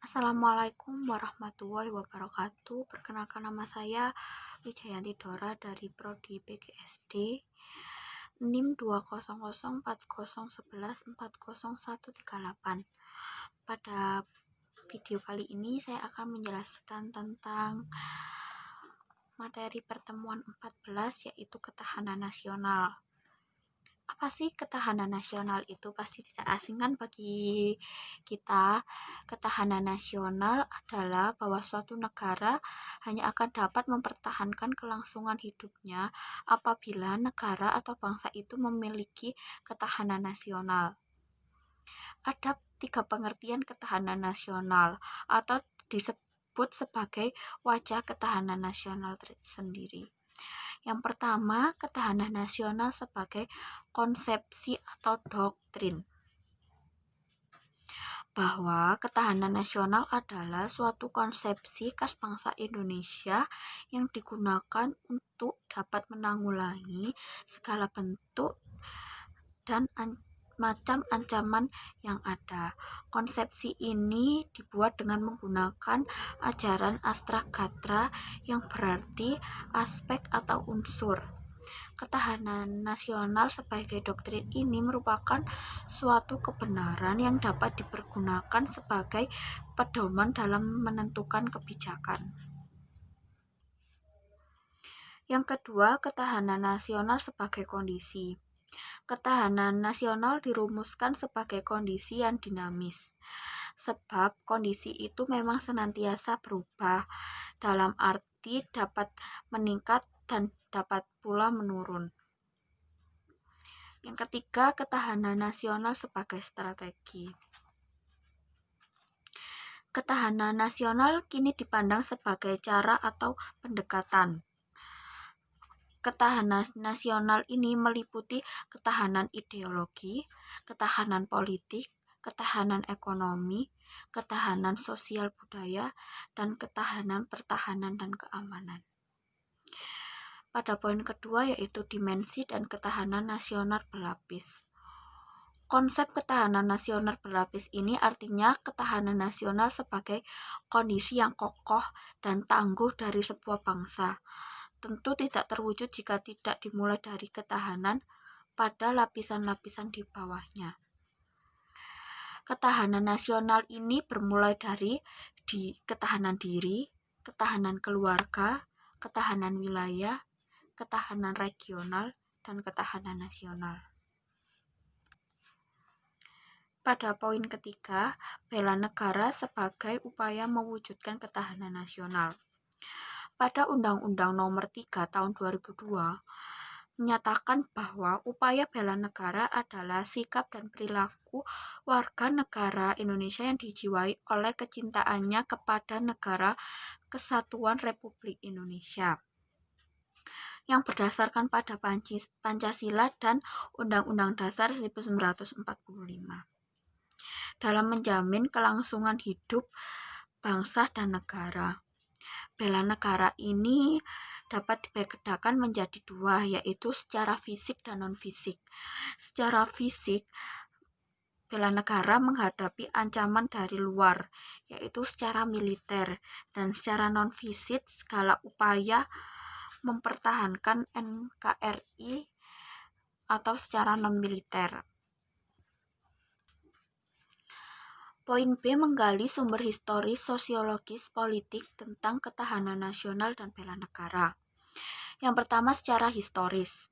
Assalamualaikum warahmatullahi wabarakatuh. Perkenalkan, nama saya Wijayanti Dora dari Prodi PGSD NIM 2004011400138. Pada video kali ini saya akan menjelaskan tentang materi pertemuan 14, yaitu ketahanan nasional. Apa sih ketahanan nasional itu? Pasti tidak asing kan bagi kita. Ketahanan nasional adalah bahwa suatu negara hanya akan dapat mempertahankan kelangsungan hidupnya apabila negara atau bangsa itu memiliki ketahanan nasional. Ada 3 pengertian ketahanan nasional atau disebut sebagai wajah ketahanan nasional sendiri. Yang pertama, ketahanan nasional sebagai konsepsi atau doktrin, bahwa ketahanan nasional adalah suatu konsepsi khas bangsa Indonesia yang digunakan untuk dapat menanggulangi segala bentuk dan macam ancaman yang ada. Konsepsi ini dibuat dengan menggunakan ajaran Astragatra yang berarti aspek atau unsur. Ketahanan nasional sebagai doktrin ini merupakan suatu kebenaran yang dapat dipergunakan sebagai pedoman dalam menentukan kebijakan. Yang kedua, ketahanan nasional sebagai kondisi. Ketahanan nasional dirumuskan sebagai kondisi yang dinamis, sebab kondisi itu memang senantiasa berubah, dalam arti dapat meningkat dan dapat pula menurun. Yang ketiga, ketahanan nasional sebagai strategi. Ketahanan nasional kini dipandang sebagai cara atau pendekatan. Ketahanan nasional ini meliputi ketahanan ideologi, ketahanan politik, ketahanan ekonomi, ketahanan sosial budaya, dan ketahanan pertahanan dan keamanan. Pada poin kedua, yaitu dimensi dan ketahanan nasional berlapis. Konsep ketahanan nasional berlapis ini artinya ketahanan nasional sebagai kondisi yang kokoh dan tangguh dari sebuah bangsa. Tentu tidak terwujud jika tidak dimulai dari ketahanan pada lapisan-lapisan di bawahnya. Ketahanan nasional ini bermulai dari ketahanan diri, ketahanan keluarga, ketahanan wilayah, ketahanan regional, dan ketahanan nasional. Pada poin ketiga, bela negara sebagai upaya mewujudkan ketahanan nasional. Pada Undang-Undang Nomor 3 Tahun 2002 menyatakan bahwa upaya bela negara adalah sikap dan perilaku warga negara Indonesia yang dijiwai oleh kecintaannya kepada negara Kesatuan Republik Indonesia, yang berdasarkan pada Pancasila dan Undang-Undang Dasar 1945, dalam menjamin kelangsungan hidup bangsa dan negara. Bela negara ini dapat dibedakan menjadi 2, yaitu secara fisik dan non-fisik. Secara fisik, bela negara menghadapi ancaman dari luar, yaitu secara militer, dan secara non-fisik segala upaya mempertahankan NKRI atau secara non-militer. Poin B, menggali sumber historis, sosiologis, politik tentang ketahanan nasional dan bela negara. Yang pertama, secara historis.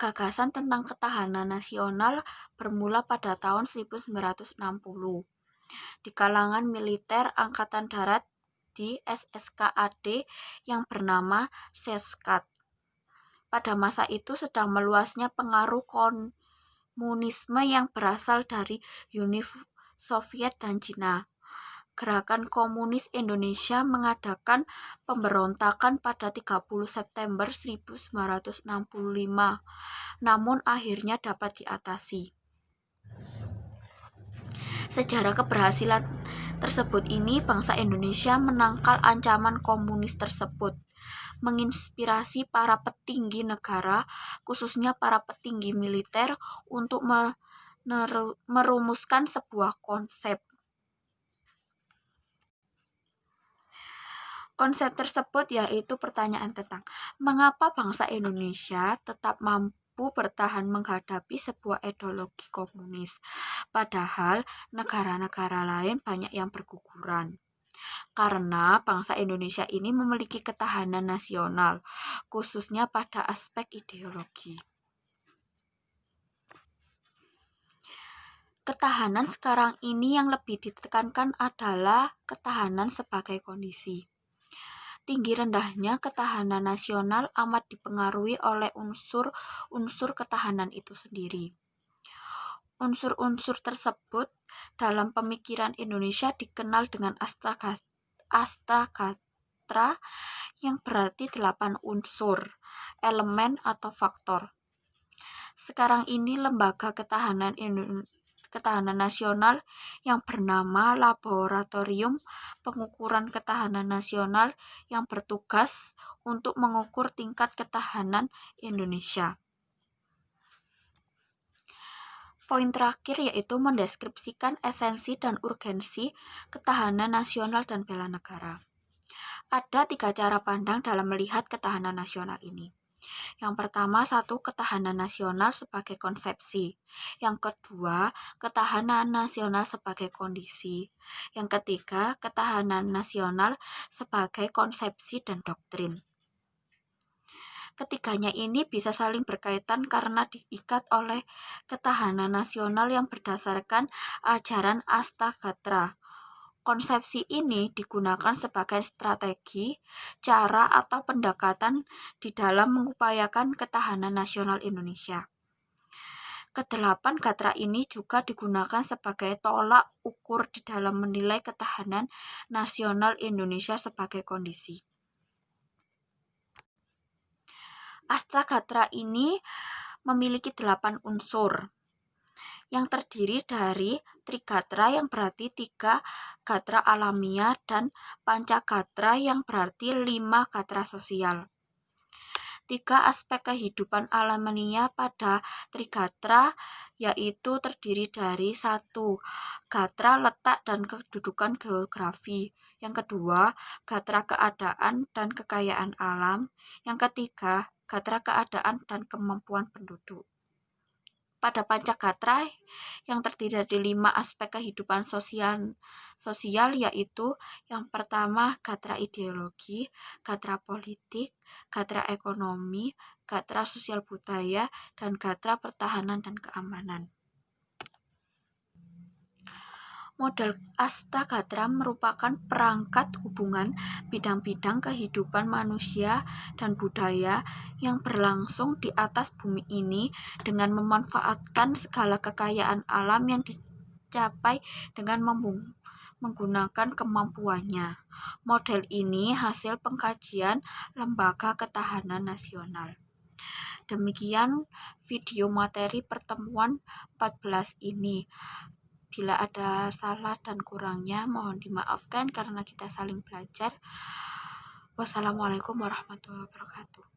Gagasan tentang ketahanan nasional bermula pada tahun 1960 di kalangan militer Angkatan Darat di SSKAD yang bernama Seskat. Pada masa itu sedang meluasnya pengaruh komunisme yang berasal dari Uni Soviet dan Cina. Gerakan Komunis Indonesia mengadakan pemberontakan pada 30 September 1965, namun akhirnya dapat diatasi. Sejarah keberhasilan tersebut ini, bangsa Indonesia menangkal ancaman komunis tersebut, menginspirasi para petinggi negara, khususnya para petinggi militer, untuk merumuskan sebuah konsep. Konsep tersebut yaitu pertanyaan tentang mengapa bangsa Indonesia tetap mampu bertahan menghadapi sebuah ideologi komunis, padahal negara-negara lain banyak yang berguguran. Karena bangsa Indonesia ini memiliki ketahanan nasional, khususnya pada aspek ideologi. Ketahanan sekarang ini yang lebih ditekankan adalah ketahanan sebagai kondisi. Tinggi rendahnya ketahanan nasional amat dipengaruhi oleh unsur-unsur ketahanan itu sendiri. Unsur-unsur tersebut dalam pemikiran Indonesia dikenal dengan astagatra yang berarti 8 unsur, elemen atau faktor. Sekarang ini lembaga ketahanan nasional yang bernama Laboratorium Pengukuran Ketahanan Nasional yang bertugas untuk mengukur tingkat ketahanan Indonesia. Poin terakhir yaitu mendeskripsikan esensi dan urgensi ketahanan nasional dan bela negara. Ada 3 cara pandang dalam melihat ketahanan nasional ini. Yang pertama, ketahanan nasional sebagai konsepsi. Yang kedua, ketahanan nasional sebagai kondisi. Yang ketiga, ketahanan nasional sebagai konsepsi dan doktrin. Ketiganya ini bisa saling berkaitan karena diikat oleh ketahanan nasional yang berdasarkan ajaran Astagatra. Konsepsi ini digunakan sebagai strategi, cara atau pendekatan di dalam mengupayakan ketahanan nasional Indonesia. Kedelapan gatra ini juga digunakan sebagai tolak ukur di dalam menilai ketahanan nasional Indonesia sebagai kondisi. Astagatra ini memiliki 8 unsur yang terdiri dari Trigatra yang berarti 3 gatra alamiah dan Pancagatra yang berarti 5 gatra sosial. 3 aspek kehidupan alamiah pada Trigatra yaitu terdiri dari 1. Gatra letak dan kedudukan geografi. Yang kedua, gatra keadaan dan kekayaan alam. Yang ketiga, gatra keadaan dan kemampuan penduduk. Pada Pancagatra yang terdiri dari 5 aspek kehidupan sosial yaitu yang pertama gatra ideologi, gatra politik, gatra ekonomi, gatra sosial budaya, dan gatra pertahanan dan keamanan. Model Astagatra merupakan perangkat hubungan bidang-bidang kehidupan manusia dan budaya yang berlangsung di atas bumi ini dengan memanfaatkan segala kekayaan alam yang dicapai dengan menggunakan kemampuannya. Model ini hasil pengkajian Lembaga Ketahanan Nasional. Demikian video materi pertemuan 14 ini. Bila ada salah dan kurangnya mohon dimaafkan karena kita saling belajar. Wassalamualaikum warahmatullahi wabarakatuh.